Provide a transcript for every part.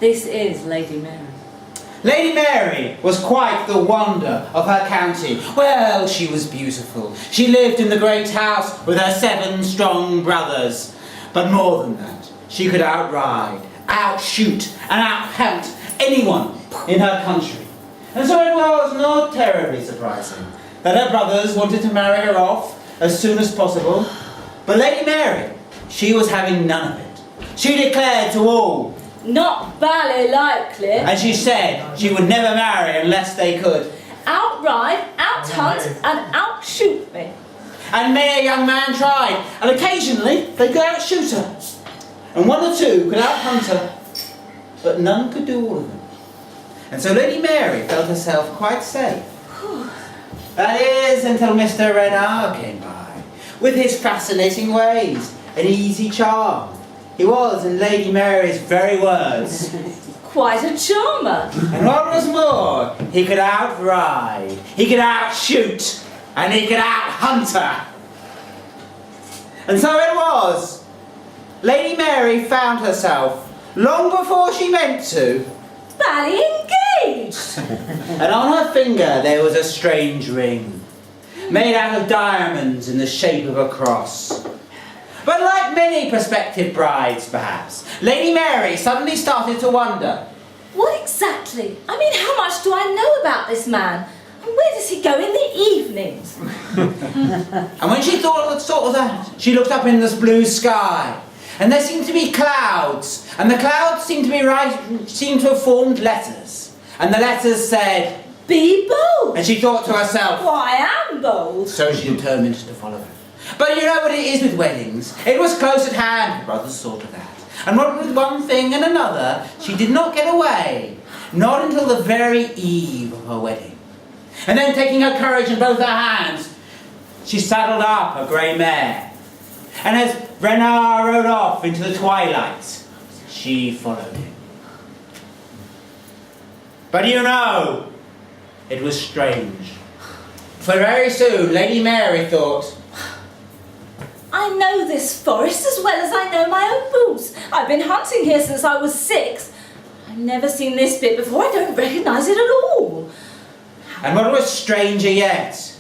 This is Lady Mary. Lady Mary was quite the wonder of her county. Well, she was beautiful. She lived in the great house with her 7 strong brothers. But more than that, she could outride, outshoot and outhunt anyone in her country. And so it was not terribly surprising that her brothers wanted to marry her off as soon as possible. But Lady Mary, she was having none of it. She declared to all, Not bally likely. and she said she would never marry unless they could. Outride, outhunt, and outshoot me. And many a young man tried, and occasionally they could outshoot her. And 1 or 2 could outhunt her, but none could do all of them. And so Lady Mary felt herself quite safe. That is, until Mr. Renard came by, with his fascinating ways and easy charm. He was, in Lady Mary's very words, Quite a charmer. and what was more, he could outride, he could outshoot, and he could outhunt her. And so it was. Lady Mary found herself, long before she meant to, Bally engaged. and on her finger there was a strange ring, made out of diamonds in the shape of a cross. But like many prospective brides, perhaps, Lady Mary suddenly started to wonder, What exactly? I mean, how much do I know about this man? And where does he go in the evenings? and when she thought of that, she looked up in this blue sky, and there seemed to be clouds, and the clouds seemed to have formed letters, and the letters said, Be bold. and she thought to herself, Why, I am bold. so she determined to follow them. But you know what it is with weddings. It was close at hand, her brothers thought of that. And what with one thing and another, she did not get away, not until the very eve of her wedding. And then taking her courage in both her hands, she saddled up a grey mare. And as Renard rode off into the twilight, she followed him. But you know, it was strange. For very soon, Lady Mary thought, I know this forest as well as I know my own boots. I've been hunting here since I was 6. I've never seen this bit before. I don't recognise it at all. and what was stranger yet,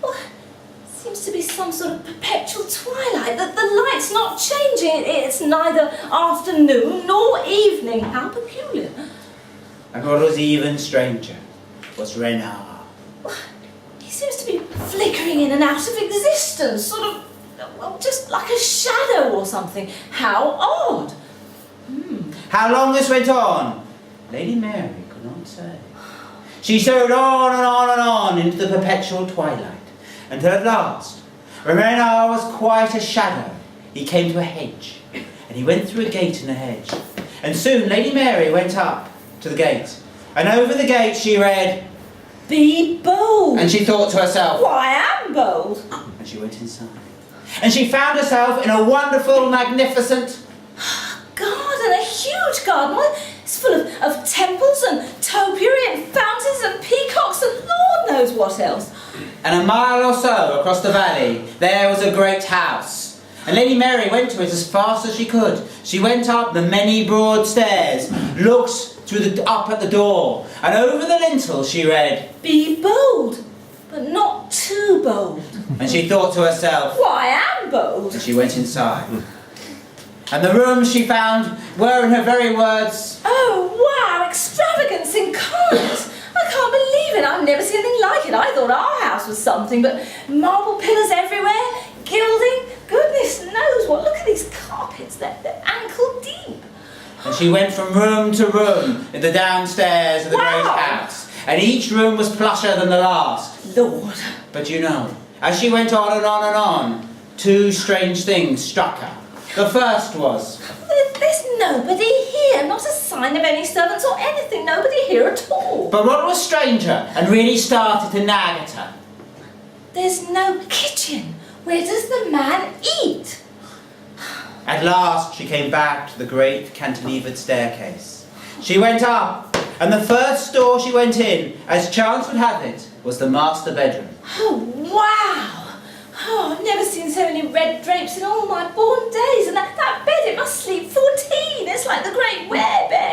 Well, it seems to be some sort of perpetual twilight. The light's not changing. It's neither afternoon nor evening. How peculiar. and what was even stranger, was Renard. He seems to be flickering in and out of existence, sort of, well, just like a shadow or something. How odd. How long this went on, Lady Mary could not say. She strode on and on and on into the perpetual twilight, until at last, when Renard was quite a shadow, he came to a hedge, and he went through a gate in the hedge. And soon Lady Mary went up to the gate, and over the gate she read, Be bold. and she thought to herself, Why, I am bold. and she went inside. And she found herself in a wonderful, magnificent, Garden, a huge garden. Well, it's full of temples and topiary and fountains and peacocks and Lord knows what else. and a mile or so across the valley, there was a great house. And Lady Mary went to it as fast as she could. She went up the many broad stairs, looked up at the door, and over the lintel she read, Be bold, but not too bold. and she thought to herself, Why, I am bold. and she went inside. And the rooms she found were, in her very words, Oh, wow, extravagance incarnate. I can't believe it. I've never seen anything like it. I thought our house was something, but marble pillars everywhere, gilding, goodness knows what. Look at these carpets, they're ankle deep. and she went from room to room in the downstairs of the great Wow. house. And each room was plusher than the last. Lord. But you know, as she went on and on and on, 2 strange things struck her. The first was, There's nobody here, not a sign of any servants or anything, nobody here at all. but what was stranger and really started to nag at her, There's no kitchen. Where does the man eat? at last she came back to the great cantilevered staircase. She went up, and the first door she went in, as chance would have it, was the master bedroom. Oh, wow. Oh, I've never seen so many red drapes in all my born days. And that bed, it must sleep 14. It's like the great werebear.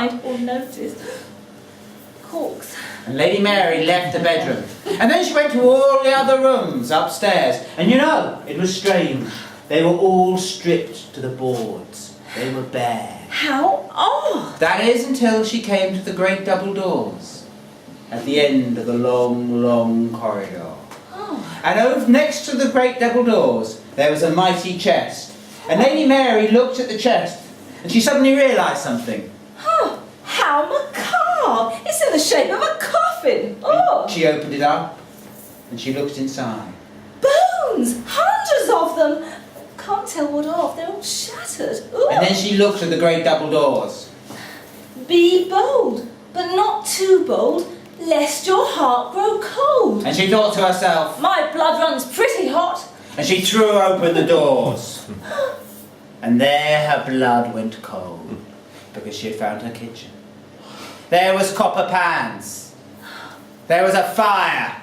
mind or notice. Corks. And Lady Mary left the bedroom. And then she went to all the other rooms upstairs. And you know, it was strange. They were all stripped to the boards. They were bare. How odd! That is until she came to the great double doors at the end of the long, long corridor. Oh. And over next to the great double doors, there was a mighty chest. And Lady Mary looked at the chest, and she suddenly realised something. Oh, how macabre! It's in the shape of a coffin! Oh! She opened it up, and she looked inside. Bones! Hundreds of them! Can't tell what of, they're all shattered. Ooh. And then she looked at the great double doors. Be bold, but not too bold, lest your heart grow cold. And she thought to herself, My blood runs pretty hot. and she threw open the doors. And there her blood went cold, because she had found her kitchen. There was copper pans. There was a fire.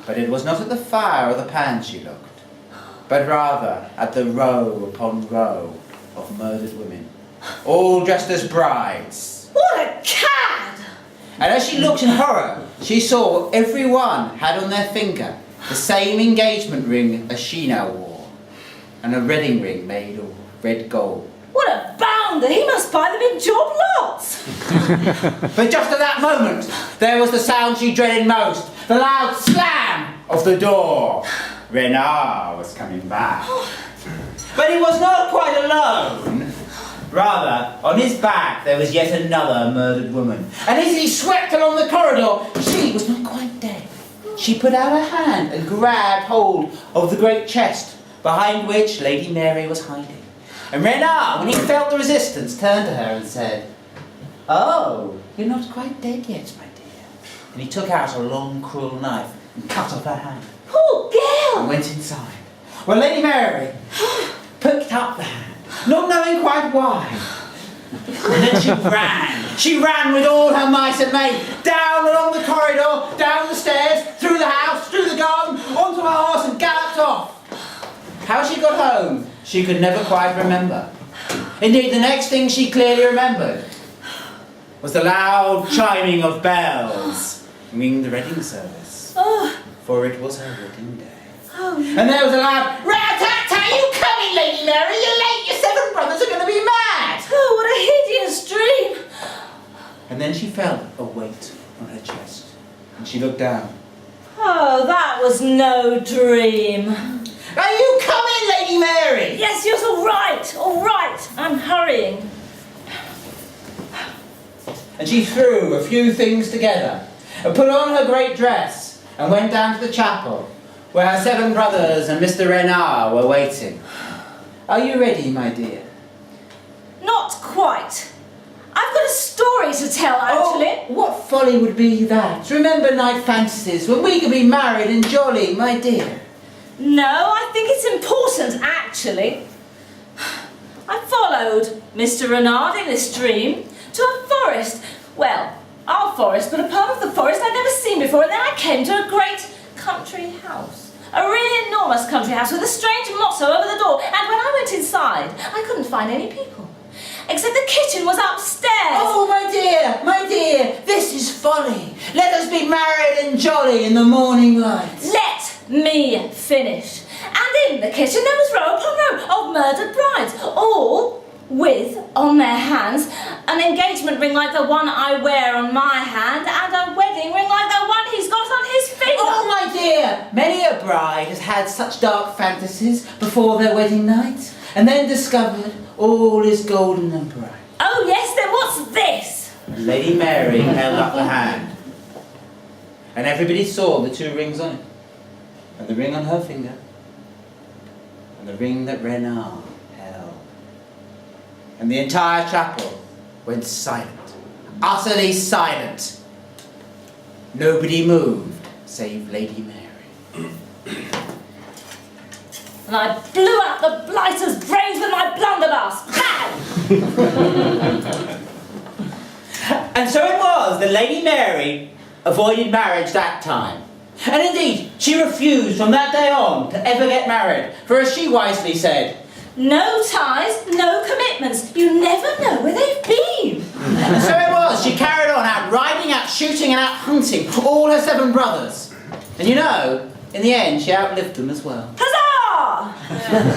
But it was not at the fire or the pans she looked, but rather at the row upon row of murdered women, all dressed as brides. What a cad! And as she looked in horror, she saw every one had on their finger the same engagement ring as she now wore, and a wedding ring made of red gold. What a bounder! He must buy them in job lots! But just at that moment, there was the sound she dreaded most, the loud slam of the door. Renard was coming back. But he was not quite alone. Rather, on his back there was yet another murdered woman. And as he swept along the corridor, she was not quite dead. She put out her hand and grabbed hold of the great chest, behind which Lady Mary was hiding. And Renard, when he felt the resistance, turned to her and said, "Oh, you're not quite dead yet, my dear." And he took out a long, cruel knife and cut off her hand. Poor girl! And went inside. Well, Lady Mary picked up the hand, not knowing quite why. And then she ran. She ran with all her might and main, down along the corridor, down the stairs, through the house, through the garden, onto her horse and galloped off. How she got home, she could never quite remember. Indeed, the next thing she clearly remembered was the loud chiming of bells, ringing the wedding service. Oh, For it was her wedding day. oh. And there was a loud, "Rat-tat-tat, you coming, Lady Mary? You're late, your 7 brothers are going to be mad!" Oh, what a hideous dream! And then she felt a weight on her chest. And she looked down. Oh, that was no dream. "Are you coming, Lady Mary?" Yes, yes, all right, I'm hurrying. And she threw a few things together and put on her great dress and went down to the chapel where her 7 brothers and Mr. Renard were waiting. "Are you ready, my dear?" Not quite. I've got a story to tell, actually. Oh, what folly would be that? Remember night fantasies when we could be married and jolly, my dear. No, I think it's important, actually. I followed Mr. Renard in this dream to a forest. Well, our forest, but a part of the forest I'd never seen before, and then I came to a great country house. A really enormous country house with a strange motto over the door, and when I went inside, I couldn't find any people. Except the kitchen was upstairs. Oh, my dear, this is folly. Let us be married and jolly in the morning light. Let me finish. And in the kitchen there was row upon row of murdered brides, all with, on their hands, an engagement ring like the one I wear on my hand and a wedding ring like the one he's got on his finger. Oh, my dear, many a bride has had such dark fantasies before their wedding night, and then discovered all is golden and bright. Oh yes, then what's this? And Lady Mary held up the hand, and everybody saw the 2 rings on it, and the ring on her finger, and the ring that Renard held. And the entire chapel went silent, utterly silent. Nobody moved, save Lady Mary. And I blew out the blighter's brains with my blunderbuss. Pow! And so it was that Lady Mary avoided marriage that time. And indeed, she refused from that day on to ever get married, for as she wisely said, No ties, no commitments. You never know where they've been. and so it was fishing and out hunting all her 7 brothers. And you know, in the end, she outlived them as well. Huzzah!